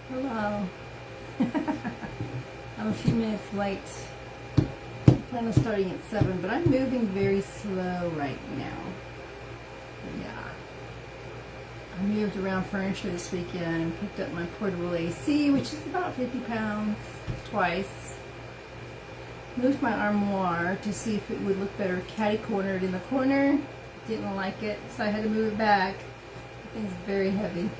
Hello. I'm a few minutes late. I plan on starting at 7, but I'm moving very slow right now. Yeah. I moved around furniture this weekend, picked up my portable AC, which is about 50 pounds, twice. Moved my armoire to see if it would look better catty-cornered in the corner. Didn't like it, so I had to move it back. The thing's very heavy.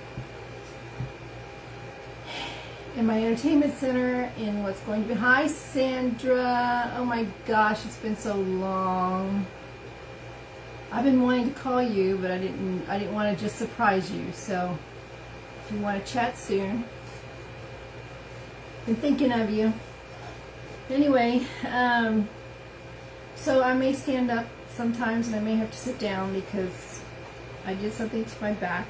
In my entertainment center in what's going to be, hi Sandra, oh my gosh, it's been so long. I've been wanting to call you, but I didn't want to just surprise you, so if you want to chat soon, been thinking of you. Anyway, so I may stand up sometimes and I may have to sit down because I did something to my back.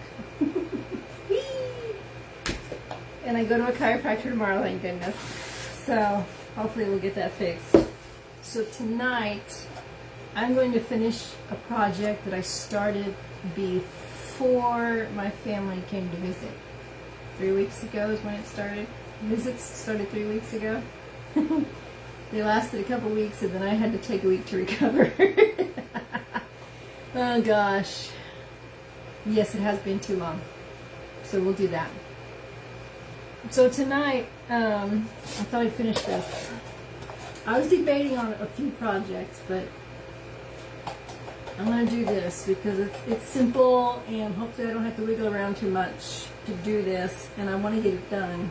And I go to a chiropractor tomorrow, thank goodness. So hopefully we'll get that fixed. So tonight, I'm going to finish a project that I started before my family came to visit. 3 weeks ago is when it started. Visits started 3 weeks ago. They lasted a couple weeks and then I had to take a week to recover. Oh gosh. Yes, it has been too long. So we'll do that. So tonight, I thought I'd finish this. I was debating on a few projects, but I'm going to do this because it's simple and hopefully I don't have to wiggle around too much to do this, and I want to get it done.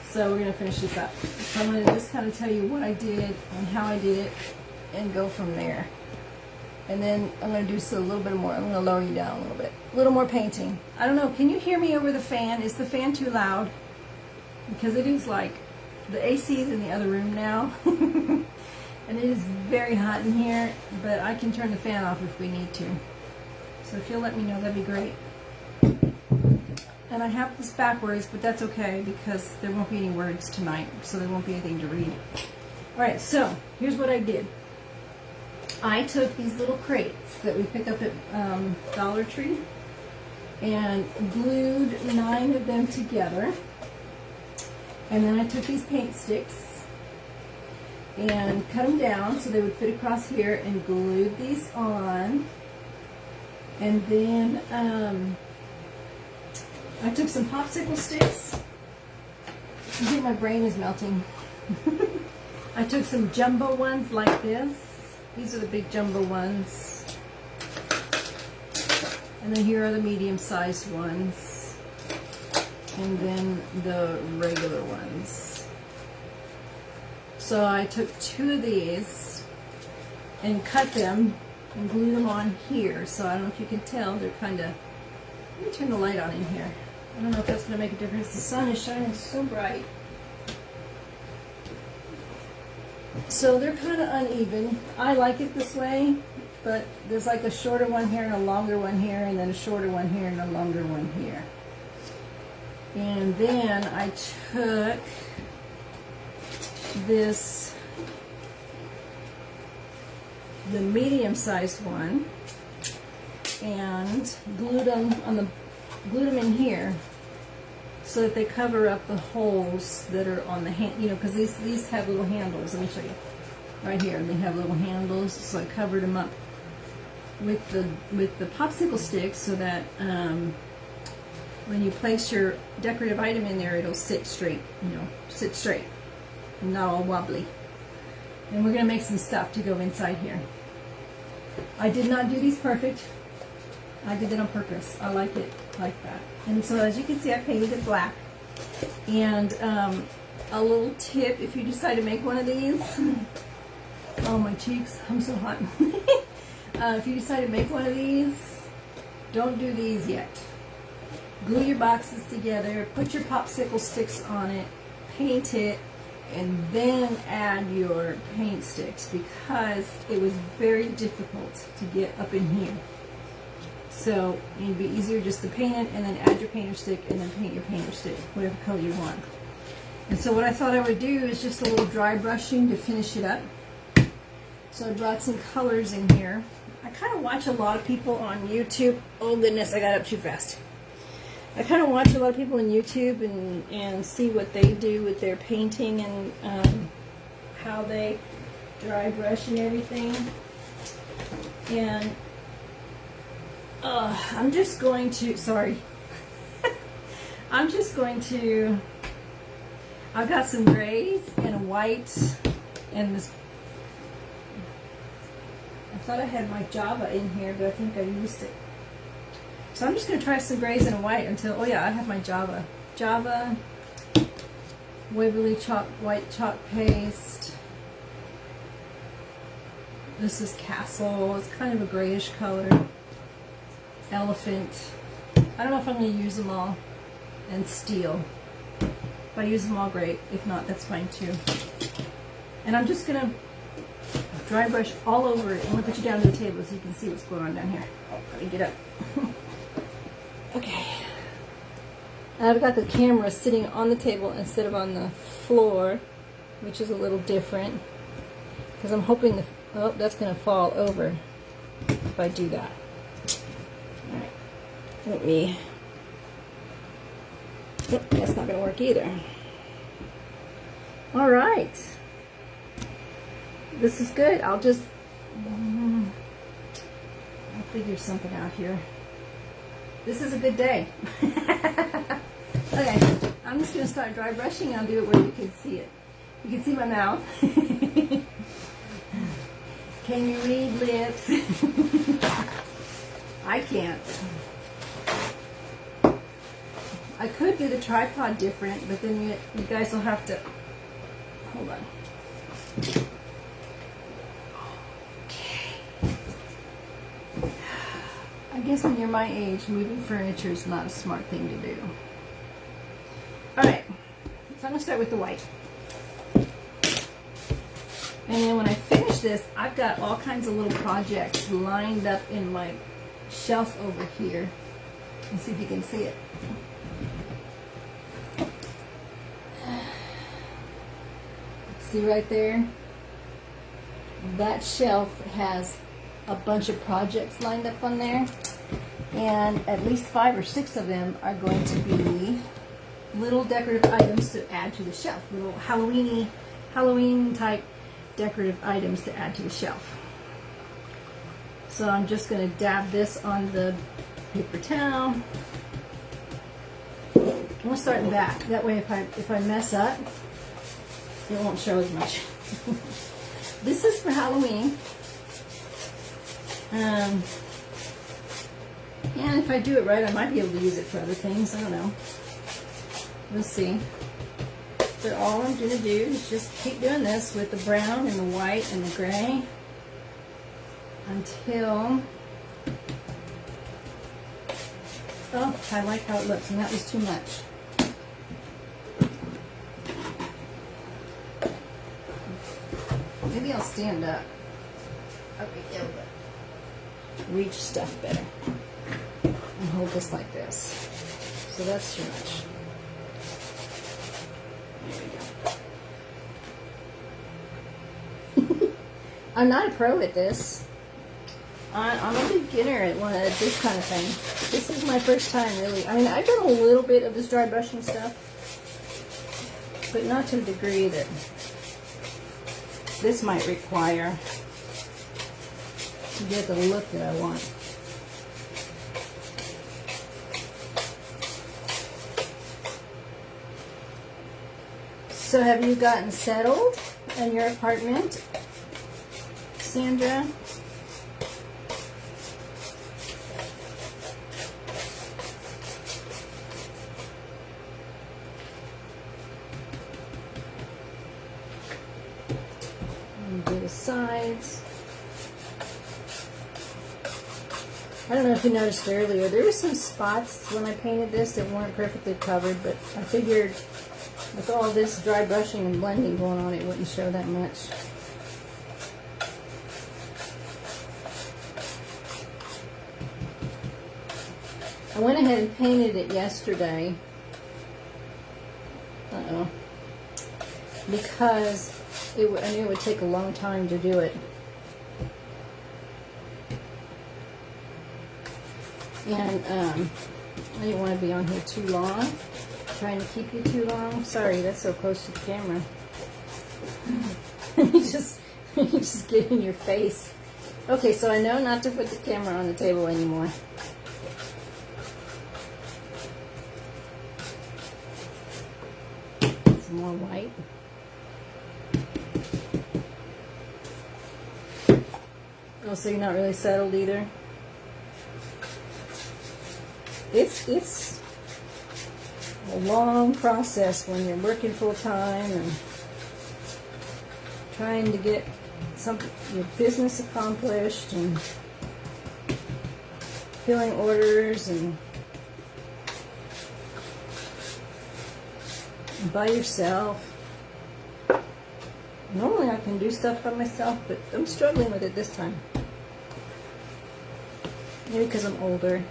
So we're going to finish this up. So I'm going to just kind of tell you what I did and how I did it and go from there. And then I'm going to do a little bit more. I'm going to lower you down a little bit. A little more painting. I don't know, can you hear me over the fan? Is the fan too loud? Because it is like, the AC is in the other room now. And it is very hot in here, but I can turn the fan off if we need to. So if you'll let me know, that'd be great. And I have this backwards, but that's okay because there won't be any words tonight, so there won't be anything to read. Alright, so here's what I did. I took these little crates that we picked up at Dollar Tree and glued 9 of them together. And then I took these paint sticks and cut them down so they would fit across here and glued these on. And then I took some popsicle sticks. I think my brain is melting. I took some jumbo ones like this. These are the big jumbo ones. And then here are the medium-sized ones. And then the regular ones. So I took 2 of these and cut them and glued them on here. So I don't know if you can tell, they're kind of, let me turn the light on in here. I don't know if that's going to make a difference. The sun is shining so bright. So they're kind of uneven. I like it this way, but there's like a shorter one here and a longer one here, and then a shorter one here and a longer one here. And then I took this, the medium-sized one, and glued them in here so that they cover up the holes that are on the hand, you know, because these have little handles. Let me show you. Right here, they have little handles, so I covered them up with the popsicle sticks so that when you place your decorative item in there, it'll sit straight, you know, sit straight, not all wobbly. And we're going to make some stuff to go inside here. I did not do these perfect. I did it on purpose. I like it like that. And so as you can see, I painted it black. And a little tip, if you decide to make one of these, oh my cheeks, I'm so hot. If you decide to make one of these, don't do these yet. Glue your boxes together, put your popsicle sticks on it, paint it, and then add your paint sticks because it was very difficult to get up in here. So it'd be easier just to paint it and then add your painter stick and then paint your painter stick, whatever color you want. And so what I thought I would do is just a little dry brushing to finish it up. So I brought some colors in here. I kind of watch a lot of people on YouTube. Oh goodness, I got up too fast. I kind of watch a lot of people on YouTube and see what they do with their painting and how they dry brush and everything. And I'm just going to, sorry, I'm just going to, I've got some grays and a white and this, I thought I had my Java in here, but I think I used it. So I'm just going to try some grays and a white until, oh yeah, I have my Java. Java, Waverly chalk, white chalk paste. This is Castle. It's kind of a grayish color. Elephant. I don't know if I'm going to use them all. And Steel. If I use them all, great. If not, that's fine too. And I'm just going to dry brush all over it. I'm going to put you down to the table so you can see what's going on down here. Oh, let me get up. Okay. I've got the camera sitting on the table instead of on the floor, which is a little different. Because I'm hoping the, oh, that's going to fall over if I do that. Alright. Let me, oh, that's not going to work either. Alright. This is good. I'll just, I'll figure something out here. This is a good day. Okay, I'm just going to start dry brushing. I'll do it where you can see it. You can see my mouth. Can you read lips? I can't. I could do the tripod different, but then you guys will have to, hold on. I guess when you're my age, moving furniture is not a smart thing to do. Alright, so I'm going to start with the white. And then when I finish this, I've got all kinds of little projects lined up in my shelf over here. Let's see if you can see it. See right there? That shelf has a bunch of projects lined up on there, and at least 5 or 6 of them are going to be little decorative items to add to the shelf, little Halloween type decorative items to add to the shelf. So I'm just going to dab this on the paper towel. I'm going to start in the back. That way if I mess up, it won't show as much. This is for Halloween. And if I do it right, I might be able to use it for other things. I don't know. We'll see. But all I'm going to do is just keep doing this with the brown and the white and the gray until, oh, I like how it looks, and that was too much. Maybe I'll stand up. I'll be able to reach stuff better and hold this like this. So that's too much. There we go. I'm not a pro at this. I'm a beginner at this kind of thing. This is my first time, really. I mean, I've done a little bit of this dry brushing stuff, but not to the degree that this might require to get the look that I want. So have you gotten settled in your apartment, Sandra? Do the sides. I don't know if you noticed earlier, there were some spots when I painted this that weren't perfectly covered, but I figured with all this dry brushing and blending going on, it wouldn't show that much. I went ahead and painted it yesterday. Because I knew it would take a long time to do it. And I didn't want to be on here too long. Trying to keep you too long. Sorry, that's so close to the camera. you just get in your face. Okay, so I know not to put the camera on the table anymore. Some more white. Oh, so you're not really settled either? It's a long process when you're working full time and trying to get your business accomplished and filling orders and by yourself. Normally I can do stuff by myself, but I'm struggling with it this time. Maybe because I'm older.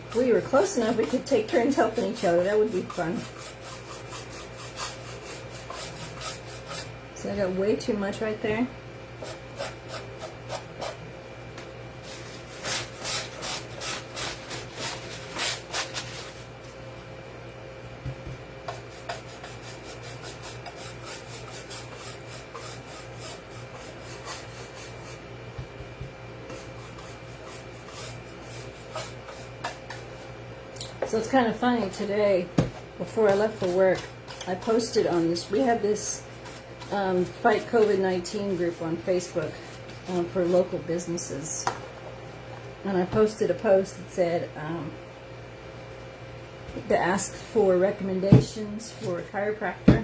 If we were close enough, we could take turns helping each other. That would be fun. So I got way too much right there. So it's kind of funny, today, before I left for work, I posted on this, we have this Fight COVID-19 group on Facebook for local businesses. And I posted a post that said, to ask for recommendations for a chiropractor.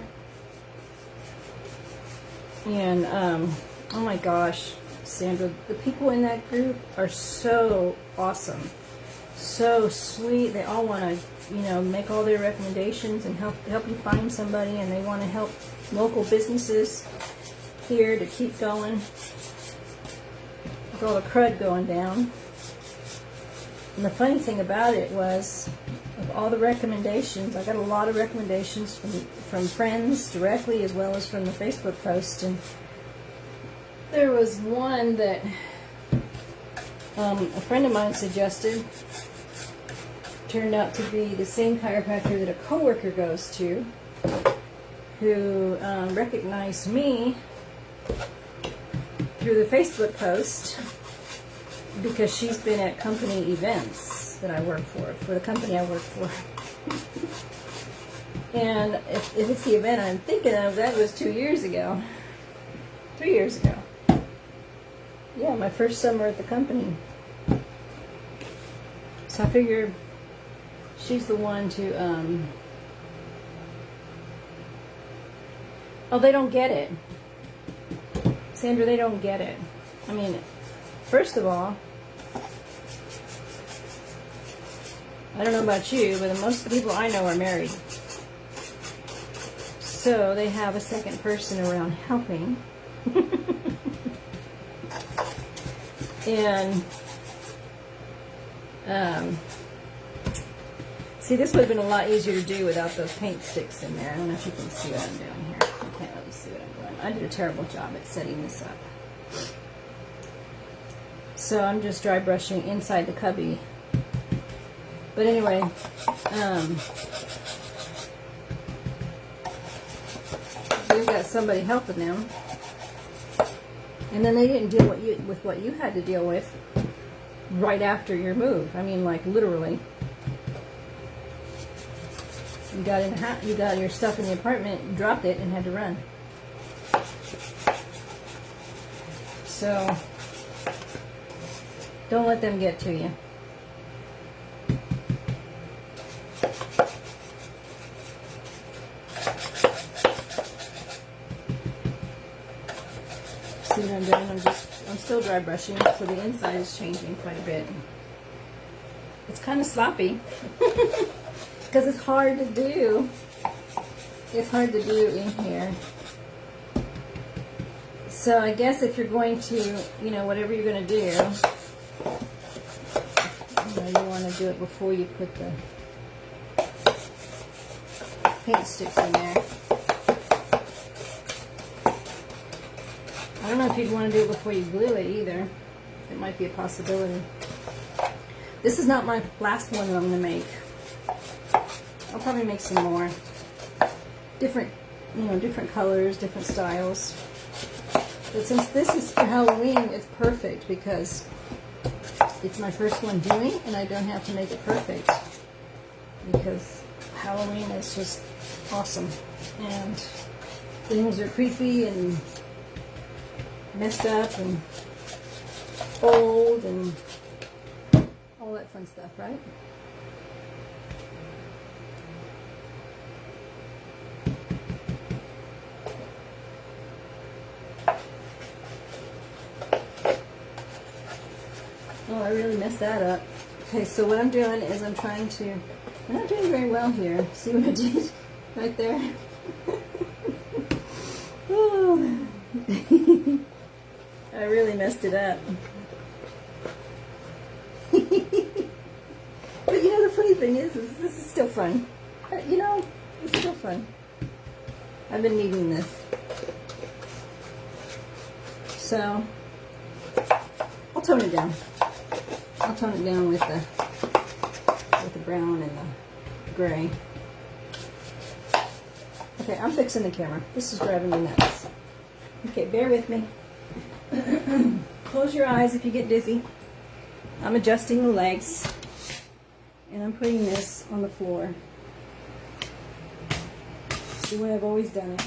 And, oh my gosh, Sandra, the people in that group are so awesome. So sweet. They all want to, make all their recommendations and help you find somebody, and they want to help local businesses here to keep going with all the crud going down. And the funny thing about it was, of all the recommendations, I got a lot of recommendations from friends directly as well as from the Facebook post, and there was one that a friend of mine suggested. Turned out to be the same chiropractor that a coworker goes to, who recognized me through the Facebook post because she's been at company events that I work for the company I work for. And if it's the event I'm thinking of, that was 2 years ago. 3 years ago. Yeah, my first summer at the company. So I figured she's the one to, oh, they don't get it. Sandra, they don't get it. I mean, first of all, I don't know about you, but most of the people I know are married. So they have a second person around helping. And, see, this would have been a lot easier to do without those paint sticks in there. I don't know if you can see what I'm doing here. You can't really see what I'm doing. I did a terrible job at setting this up. So I'm just dry brushing inside the cubby. But anyway, they've got somebody helping them. And then they didn't deal with what you had to deal with right after your move. I mean, like, literally. You got your stuff in the apartment, dropped it, and had to run. So, don't let them get to you. See what I'm doing? I'm still dry brushing, so the inside is changing quite a bit. It's kind of sloppy. Because it's hard to do. It's hard to do in here. So I guess if you're going to, whatever you're going to do, you want to do it before you put the paint sticks in there. I don't know if you'd want to do it before you glue it either. it might be a possibility. This is not my last one that I'm going to make. I'll probably make some more. Different, you know, different colors, different styles. But since this is for Halloween, it's perfect because it's my first one doing, and I don't have to make it perfect because Halloween is just awesome. And things are creepy and messed up and old and all that fun stuff, right? Oh, I really messed that up. Okay, so what I'm doing is I'm not doing very well here. See what I did right there? Oh. I really messed it up. But you know, the funny thing is this is still fun. You know, it's still fun. I've been needing this. So, I'll tone it down. I'll tone it down with the brown and the gray. Okay, I'm fixing the camera. This is driving me nuts. Okay, bear with me. Close your eyes if you get dizzy. I'm adjusting the legs, and I'm putting this on the floor. See the way I've always done it.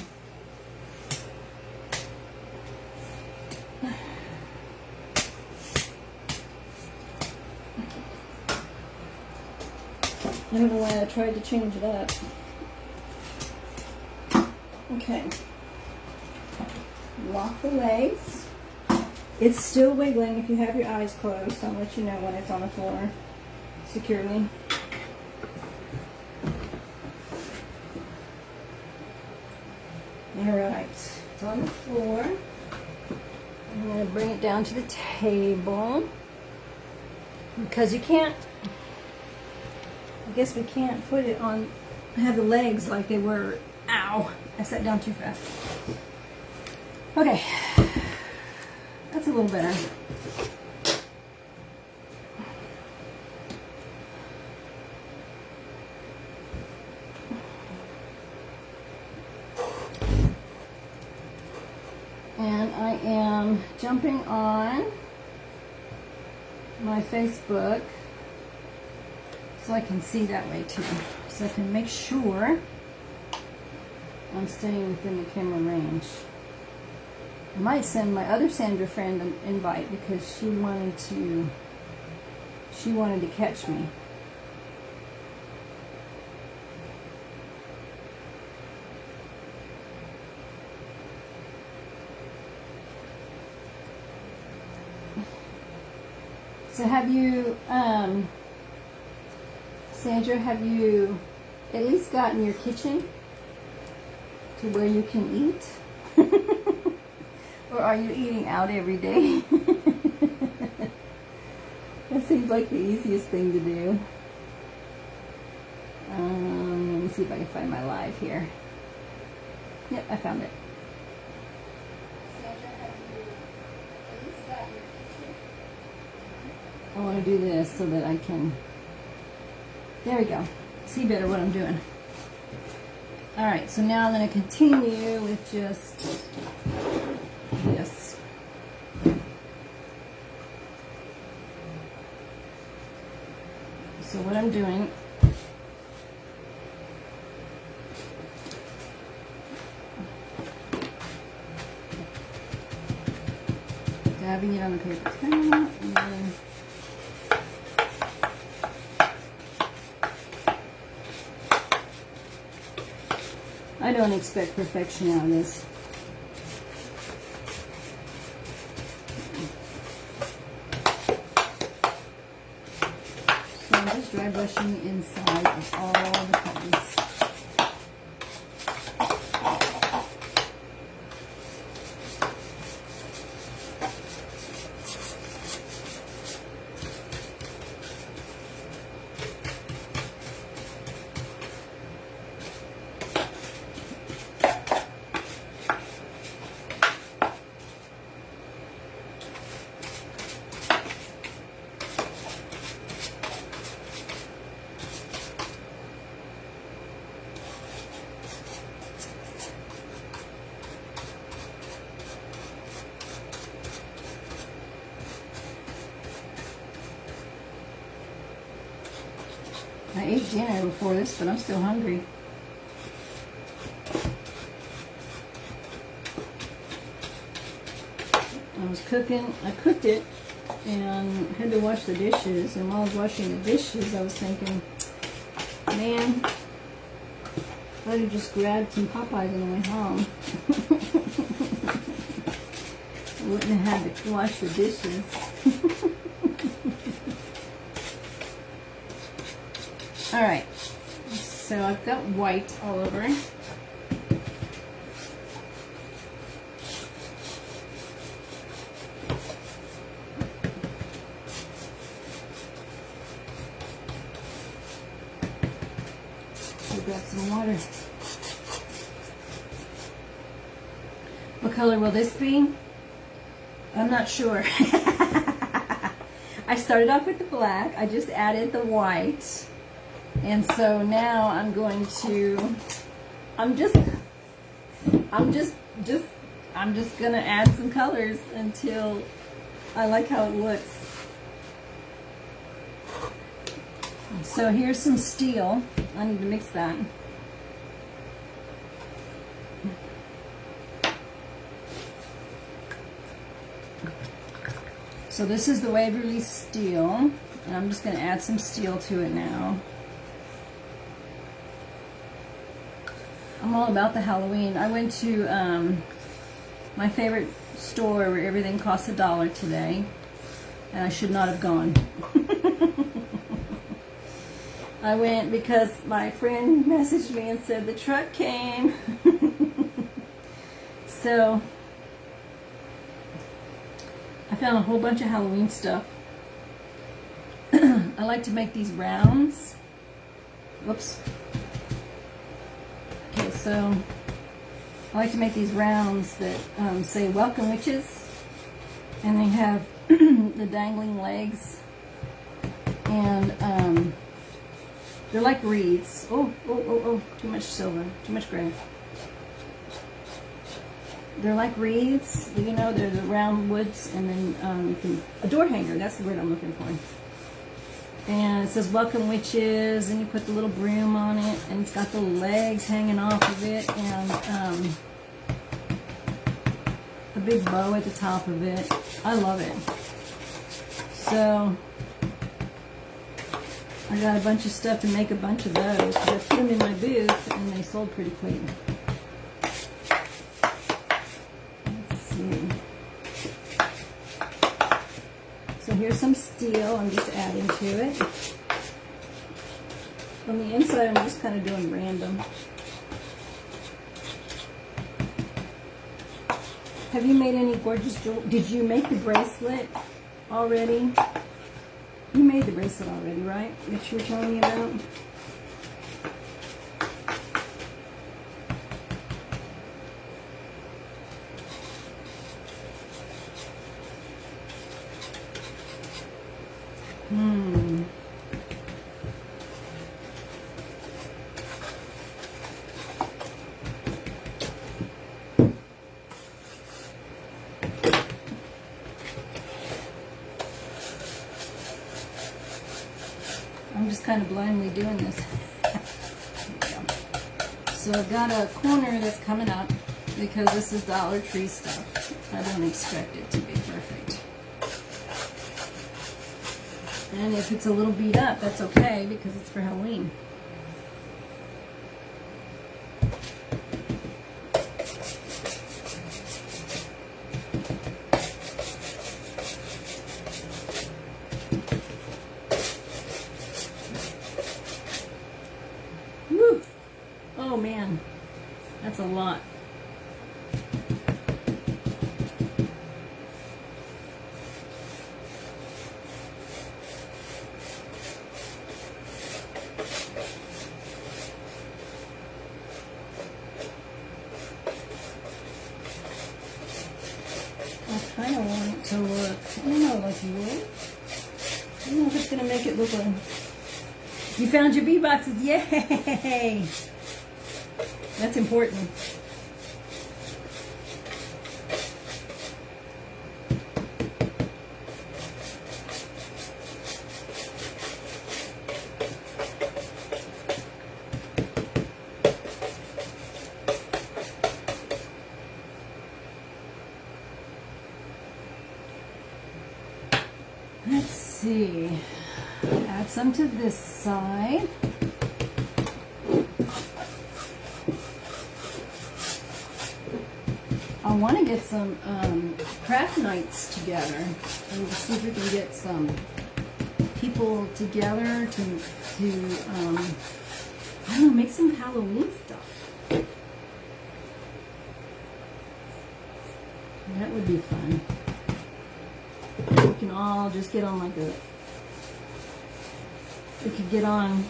I don't know why I tried to change it up. Okay. Lock the legs. It's still wiggling if you have your eyes closed. I'll let you know when it's on the floor securely. Alright, it's on the floor. I'm going to bring it down to the table because you can't, I guess we can't put it on, have the legs like they were. Ow, I sat down too fast. Okay, that's a little better. And I am jumping on my Facebook so I can see that way too. So I can make sure I'm staying within the camera range. I might send my other Sandra friend an invite because she wanted to catch me. So have you, Sandra, have you at least gotten your kitchen to where you can eat? Or are you eating out every day? That seems like the easiest thing to do. Let me see if I can find my live here. Yep, I found it. Sandra, have you at least got your kitchen? I want to do this so that I can, there we go, see better what I'm doing. Alright, so now I'm going to continue with just this. So what I'm doing, dabbing it on the paper towel, and then I don't expect perfection out of this. So I'm just dry brushing the inside of all the cuttings. I ate dinner before this, but I'm still hungry. I was cooking, I cooked it and had to wash the dishes, and while I was washing the dishes I was thinking, man, I would have just grabbed some Popeyes on the way home. I wouldn't have had to wash the dishes. Alright, so I've got white all over. Got some water. What color will this be? I'm not sure. I started off with the black. I just added the white. And so now I'm going to, I'm just gonna add some colors until I like how it looks. So here's some steel. I need to mix that. So this is the Waverly steel, and I'm just going to add some steel to it now. I'm all about the Halloween. I went to my favorite store where everything costs $1 today, and I should not have gone. I went because my friend messaged me and said the truck came. So I found a whole bunch of Halloween stuff. I like to make these rounds. Whoops. Okay, so I like to make these rounds that say welcome witches, and they have the dangling legs, and they're like wreaths. Oh, too much silver, too much gray. They're like wreaths, you know, they're the round woods, and then you can, a door hanger, that's the word I'm looking for. And it says welcome witches, and you put the little broom on it, and it's got the legs hanging off of it, and a big bow at the top of it. I love it. So I got a bunch of stuff to make a bunch of those, because I put them in my booth and they sold pretty quick. Let's see. So here's some steel I'm just adding to it. On the inside I'm just kind of doing random. Have you made any gorgeous jewelry? Did you make the bracelet already? You made the bracelet already, right? That you were telling me about? I'm just kind of blindly doing this. So I've got a corner that's coming up because this is Dollar Tree stuff. I don't expect it to be perfect. And if it's a little beat up, that's okay because it's for Halloween. Woo! Oh man, that's a lot. I kind of want it to look, I don't know, like wood. I don't know if it's going to make it look like... You found your bee boxes, yay! That's important. see. Add some to this side. I want to get some craft nights together and see if we can get some people together to I don't know, make some Halloween stuff. That would be fun. We can all just get on like we could get on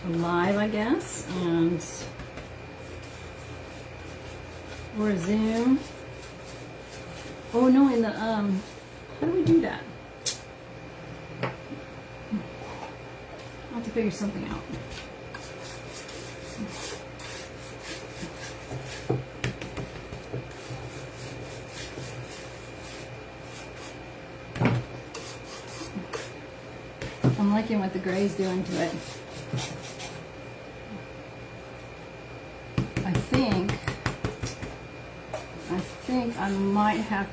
live, I guess, and or a Zoom. Oh no, in the how do we do that? I'll have to figure something out. I'm liking what the gray's doing to it. I think I might have,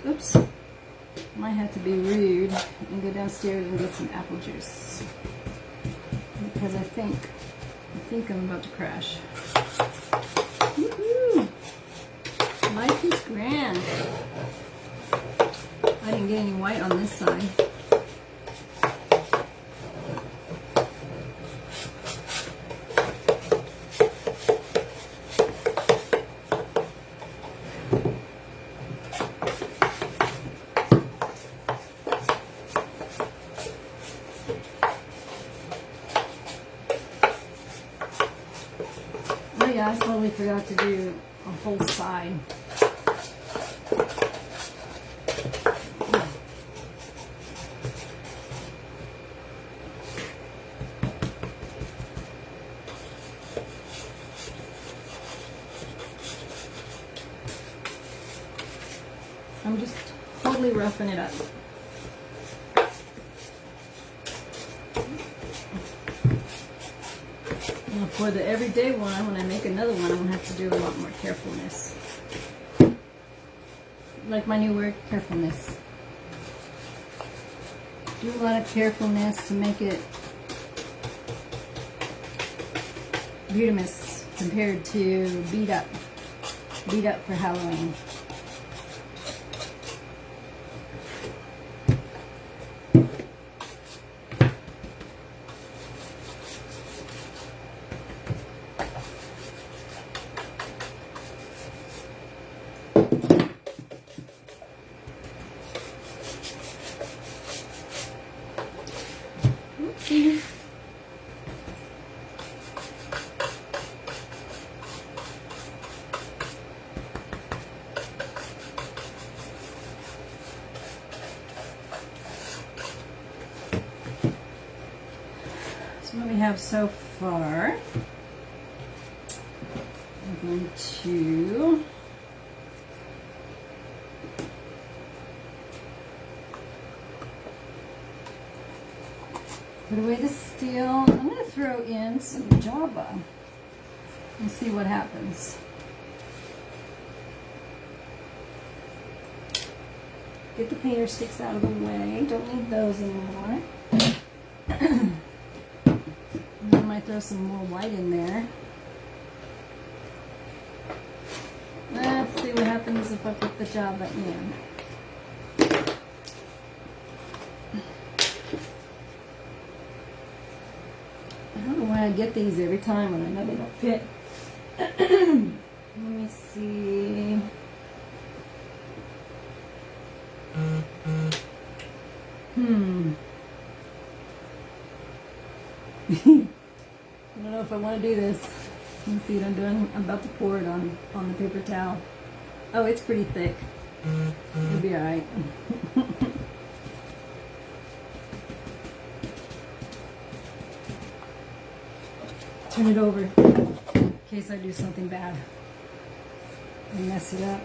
might have to be rude and go downstairs and get some apple juice. Because I think I'm about to crash. Woohoo! Life is grand. I didn't get any white on this side. I totally forgot to do a whole side. I'm just totally roughing it up. For the everyday one, when I make another one, I'm going to have to do a lot more carefulness. Like my new word, carefulness. Do a lot of carefulness to make it beautiful compared to beat up for Halloween. So what we have so far, I'm going to put away the steel. I'm going to throw in some Java and see what happens. Get the painter sticks out of the way. Don't need those anymore. I might throw some more white in there. Let's see what happens if I put the Java in. I don't know why I get these every time when I know they don't fit. Let me see. I don't know if I want to do this. You can see what I'm doing. I'm about to pour it on the paper towel. Oh, it's pretty thick. It'll be alright. Turn it over in case I do something bad and mess it up.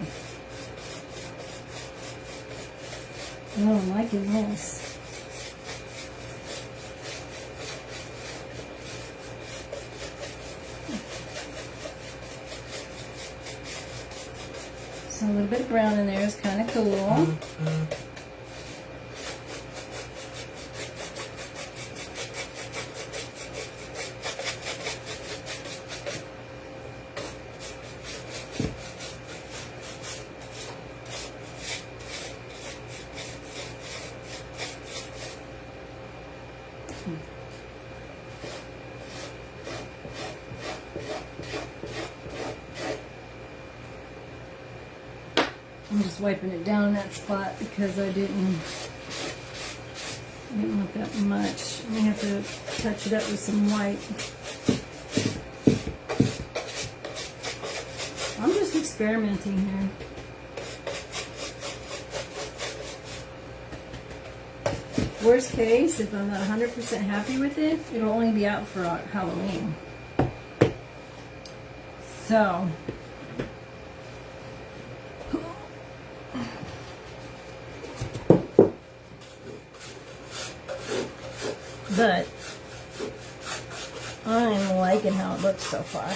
Oh, I'm liking this. So a little bit of brown in there is kind of cool. wiping it down in that spot because I didn't want that much. I may have to touch it up with some white. I'm just experimenting here. Worst case, if I'm not 100% happy with it, it'll only be out for Halloween. So, but I'm liking how it looks so far.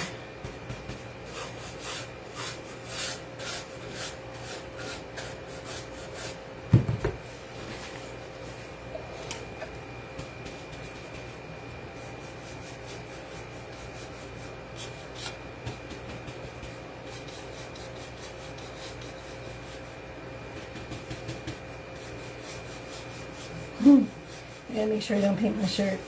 I gotta make sure I don't paint my shirt.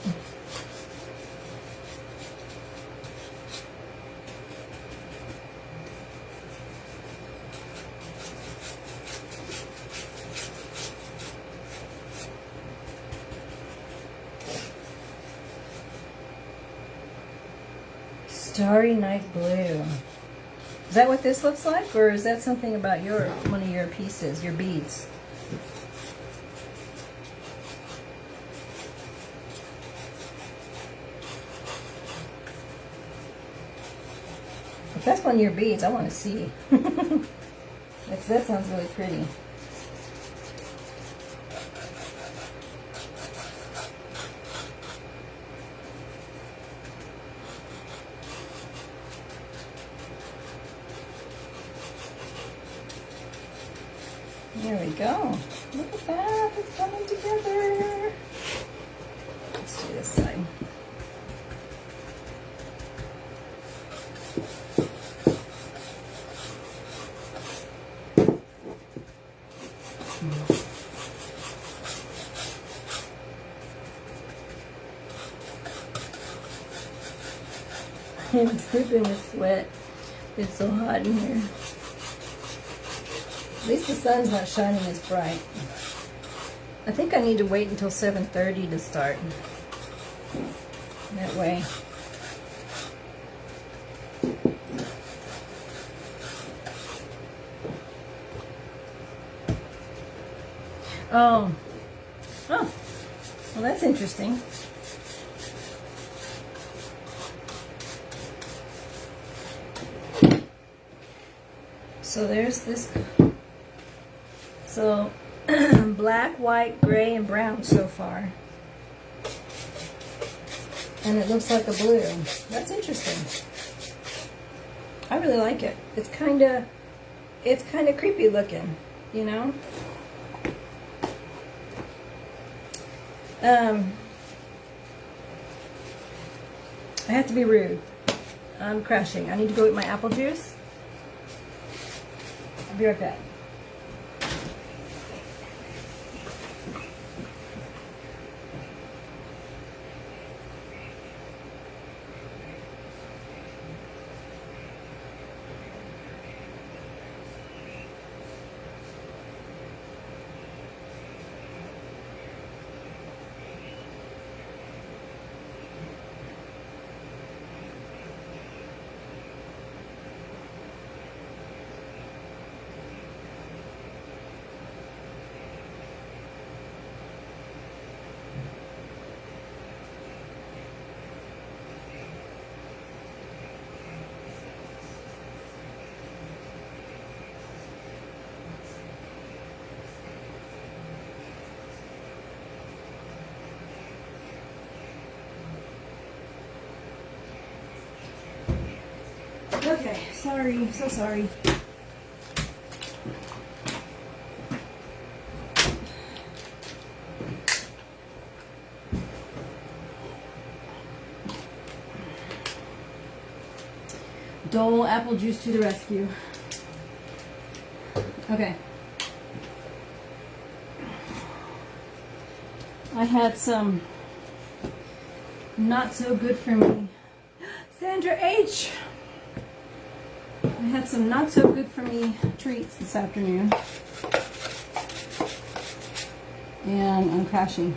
Starry Night Blue. Is that what this looks like? Or is that something about one of your pieces, your beads? If that's one of your beads, I want to see. That sounds really pretty. There we go. Look at that. It's coming together. Let's do this side. I'm dripping with sweat. It's so hot in here. At least the sun's not shining as bright. I think I need to wait until 7:30 to start. That way. Oh. Oh. Well, that's interesting. So there's this, so black, white, gray, and brown so far. And it looks like a blue. That's interesting. I really like it. It's kind of creepy looking, you know? I have to be rude. I'm crashing. I need to go eat my apple juice. I'll be right back. Okay, sorry, so sorry. Dole apple juice to the rescue. Okay. I had some not so good for me. Sandra H. I had some not so good for me treats this afternoon. And I'm crashing.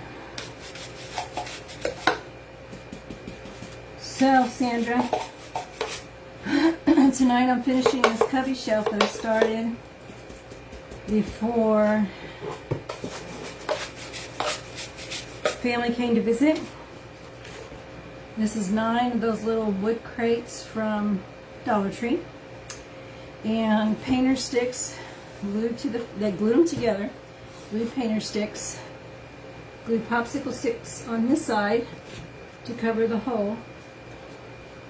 So, Sandra, tonight I'm finishing this cubby shelf that I started before family came to visit. This is 9 of those little wood crates from Dollar Tree. And painter sticks glued to they glued them together. Glued painter sticks. Glued popsicle sticks on this side to cover the hole.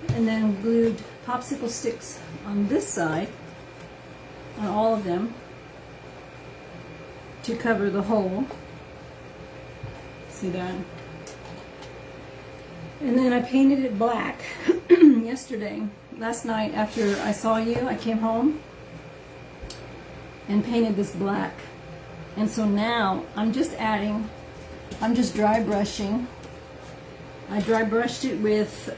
And then glued popsicle sticks on this side, on all of them, to cover the hole. See that? And then I painted it black yesterday. Last night after I saw you, I came home and painted this black. And so now I'm just dry brushing. I dry brushed it with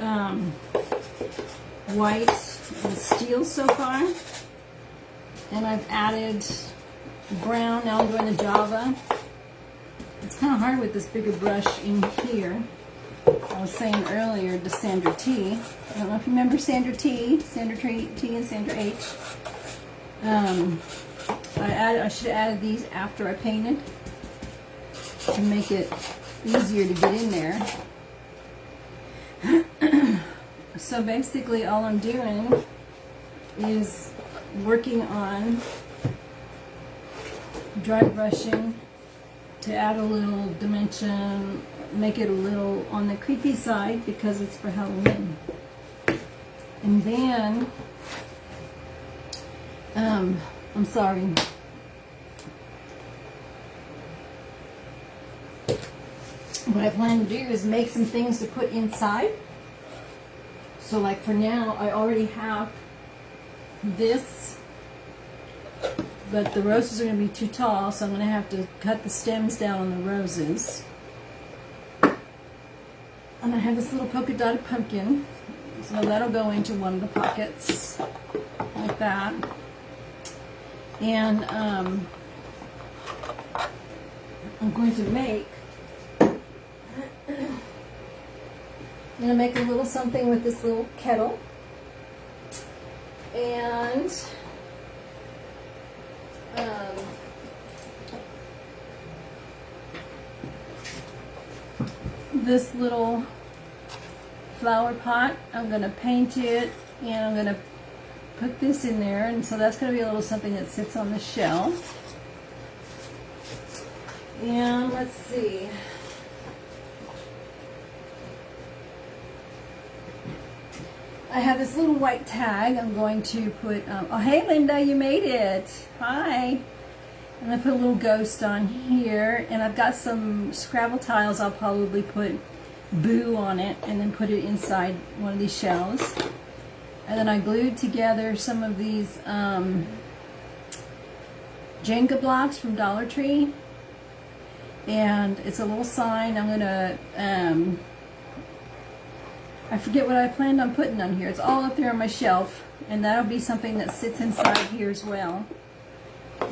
white and steel so far. And I've added brown. Now I'm going to Java. It's kind of hard with this bigger brush in here. I was saying earlier to Sandra T. I don't know if you remember Sandra T, Sandra T and Sandra H. I should have added these after I painted to make it easier to get in there. So basically all I'm doing is working on dry brushing to add a little dimension, make it a little on the creepy side because it's for Halloween. And then, I'm sorry. What I plan to do is make some things to put inside. So like for now, I already have this, but the roses are going to be too tall, so I'm going to have to cut the stems down on the roses. And I have this little polka dotted pumpkin, so that'll go into one of the pockets, like that. And I'm going to make a little something with this little kettle. And this little flower pot, I'm going to paint it, and I'm going to put this in there, and so that's going to be a little something that sits on the shelf. And let's see. I have this little white tag. I'm going to put, oh hey Linda, you made it. Hi. I'm going to put a little ghost on here, and I've got some Scrabble tiles. I'll probably put Boo on it and then put it inside one of these shells. And then I glued together some of these Jenga blocks from Dollar Tree. And it's a little sign. I'm going to, I forget what I planned on putting on here. It's all up there on my shelf. And that'll be something that sits inside here as well,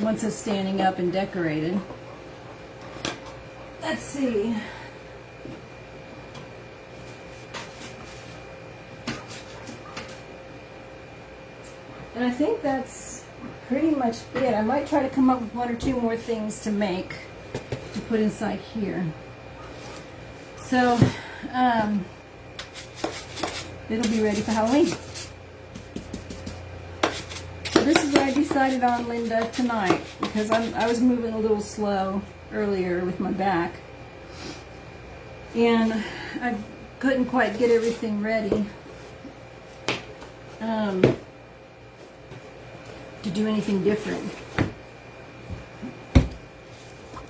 once it's standing up and decorated. Let's see. And I think that's pretty much it. I might try to come up with 1 or 2 more things to make to put inside here. So, it'll be ready for Halloween. So this is what I decided on, Linda, tonight, because I was moving a little slow earlier with my back. And I couldn't quite get everything ready to do anything different.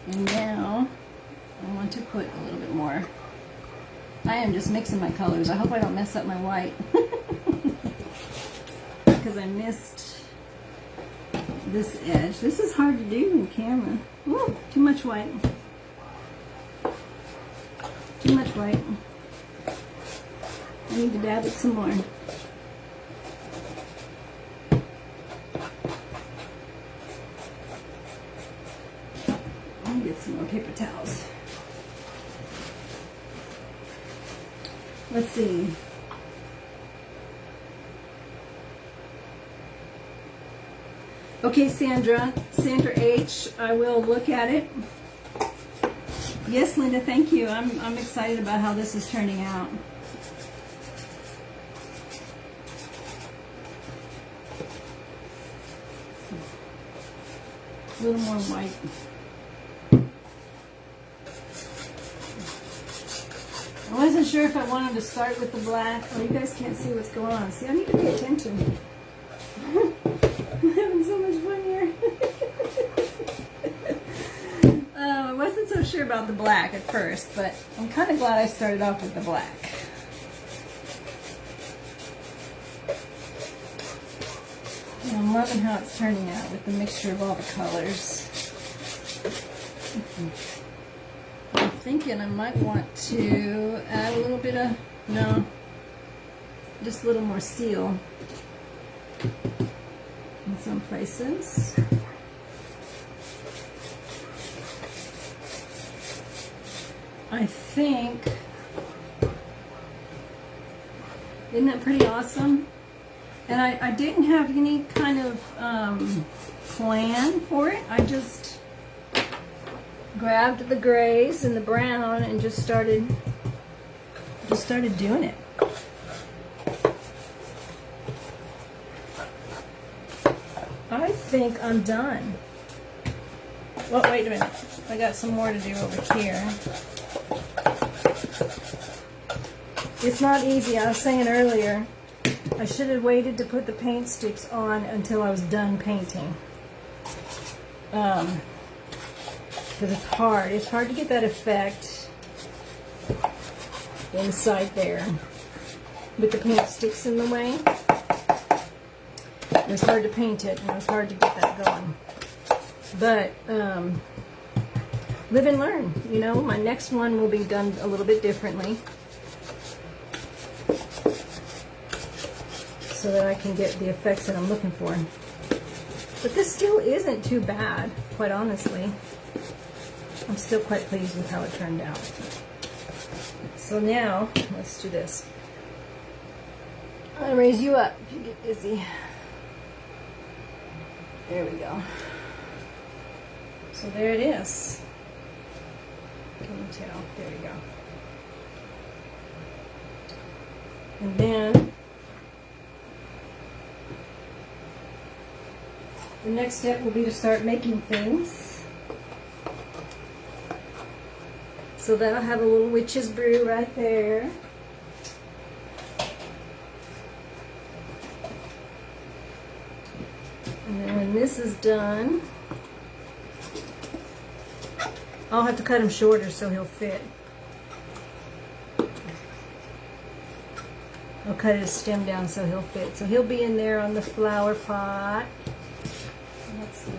And now I want to put a little bit more. I am just mixing my colors. I hope I don't mess up my white. Because I missed this edge. This is hard to do in camera. Ooh, too much white. Too much white. I need to dab it some more. see. Okay, Sandra H, I will look at it. Yes, Linda, thank you. I'm excited about how this is turning out. A little more white. I wasn't sure if I wanted to start with the black. Oh, you guys can't see what's going on. See, I need to pay attention. I'm having so much fun here. I wasn't so sure about the black at first, but I'm kind of glad I started off with the black. And I'm loving how it's turning out with the mixture of all the colors. I'm thinking I might want to add a little bit of, no, just a little more steel in some places. I think, isn't that pretty awesome? And I didn't have any kind of plan for it. I just grabbed the grays and the brown and just started doing it. I think I'm done. Well, wait a minute. I got some more to do over here. It's not easy. I was saying earlier, I should have waited to put the paint sticks on until I was done painting. Because it's hard. It's hard to get that effect inside there with the paint sticks in the way. It was hard to paint it, and it was hard to get that going. But live and learn. You know, my next one will be done a little bit differently, so that I can get the effects that I'm looking for. But this still isn't too bad, quite honestly. I'm still quite pleased with how it turned out. So now, let's do this. I'll raise you up if you get busy. There we go. So there it is. Can you tell? There we go. And then the next step will be to start making things. So that'll have a little witch's brew right there. And then when this is done, I'll have to cut him shorter so he'll fit. I'll cut his stem down so he'll fit. So he'll be in there on the flower pot. Let's see.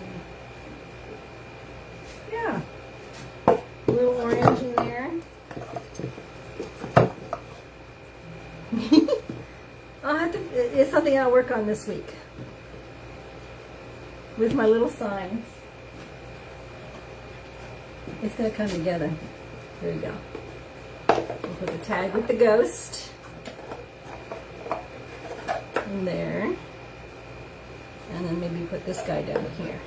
Yeah. A little orange in there. I'll have to, it's something I'll work on this week with my little signs. It's going to come together. There we go. We'll put the tag with the ghost in there. And then maybe put this guy down here.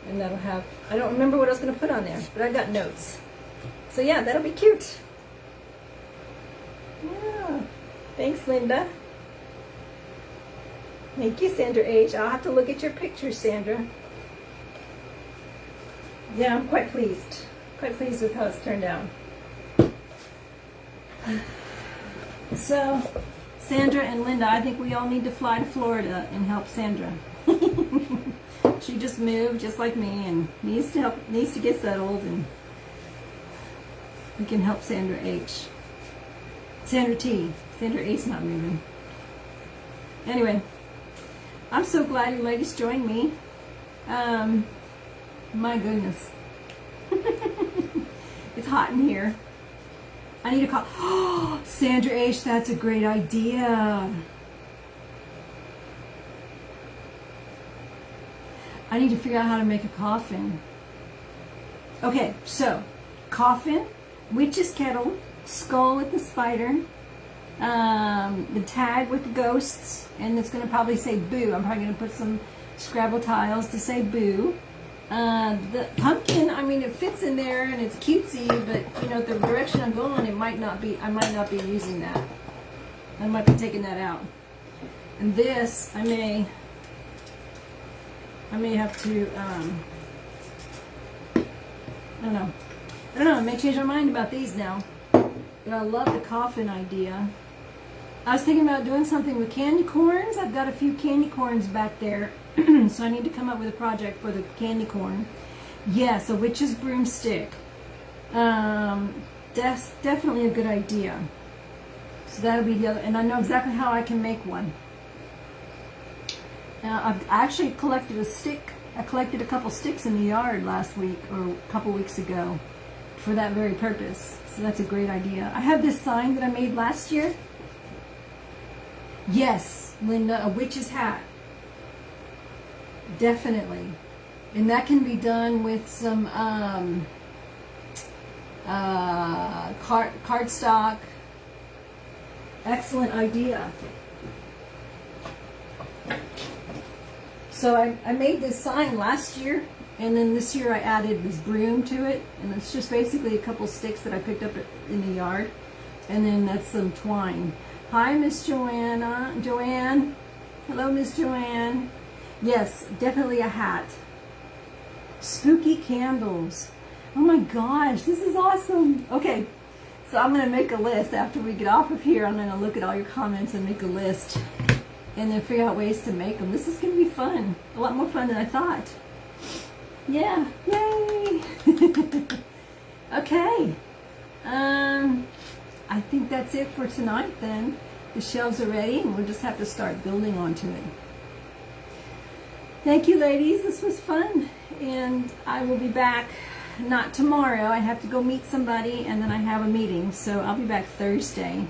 And that'll have, I don't remember what I was going to put on there, but I got notes. So yeah, that'll be cute. Yeah. Thanks, Linda. Thank you, Sandra H. I'll have to look at your pictures, Sandra. Yeah, I'm quite pleased. Quite pleased with how it's turned out. So, Sandra and Linda, I think we all need to fly to Florida and help Sandra. She just moved, just like me, and needs to get settled, and we can help Sandra H. Sandra T. Sandra H. not moving. Anyway, I'm so glad you ladies joined me. My goodness. It's hot in here. I need to call. Oh, Sandra H., that's a great idea. I need to figure out how to make a coffin. Okay, so, coffin, witch's kettle, skull with the spider, the tag with the ghosts, and it's going to probably say boo. I'm probably going to put some Scrabble tiles to say boo. The pumpkin, I mean, it fits in there and it's cutesy, but you know, the direction I'm going, it might not be, I might not be using that. I might be taking that out. And this, I may have to, I don't know, I may change my mind about these now. But I love the coffin idea. I was thinking about doing something with candy corns. I've got a few candy corns back there. So I need to come up with a project for the candy corn. Yes, a witch's broomstick. That's definitely a good idea. So that'll be the other, and I know exactly how I can make one. Now I've actually collected a stick. I collected a couple sticks in the yard last week or a couple weeks ago for that very purpose. So that's a great idea. I have this sign that I made last year. Yes, Linda, a witch's hat. Definitely. And that can be done with some cardstock. Excellent idea. So I made this sign last year, and then this year I added this broom to it, and it's just basically a couple sticks that I picked up in the yard, and then that's some twine. Hi, Miss Joanna. Joanne. Hello, Miss Joanne. Yes, definitely a hat. Spooky candles. Oh my gosh, this is awesome. Okay, so I'm going to make a list after we get off of here. I'm going to look at all your comments and make a list and then figure out ways to make them. This is going to be fun. A lot more fun than I thought. Yeah, yay. Okay. I think that's it for tonight then. The shelves are ready and we'll just have to start building onto it. Thank you, ladies. This was fun. And I will be back, not tomorrow. I have to go meet somebody and then I have a meeting. So I'll be back Thursday.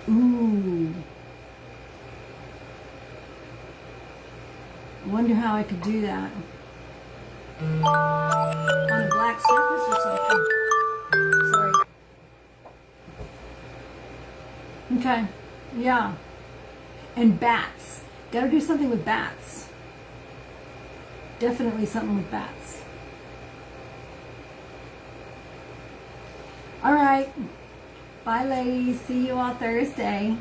Ooh. Wonder how I could do that. On a black surface or something. Sorry. Okay. Yeah. And bats. Gotta do something with bats. Definitely something with bats. Alright. Bye, ladies. See you all Thursday.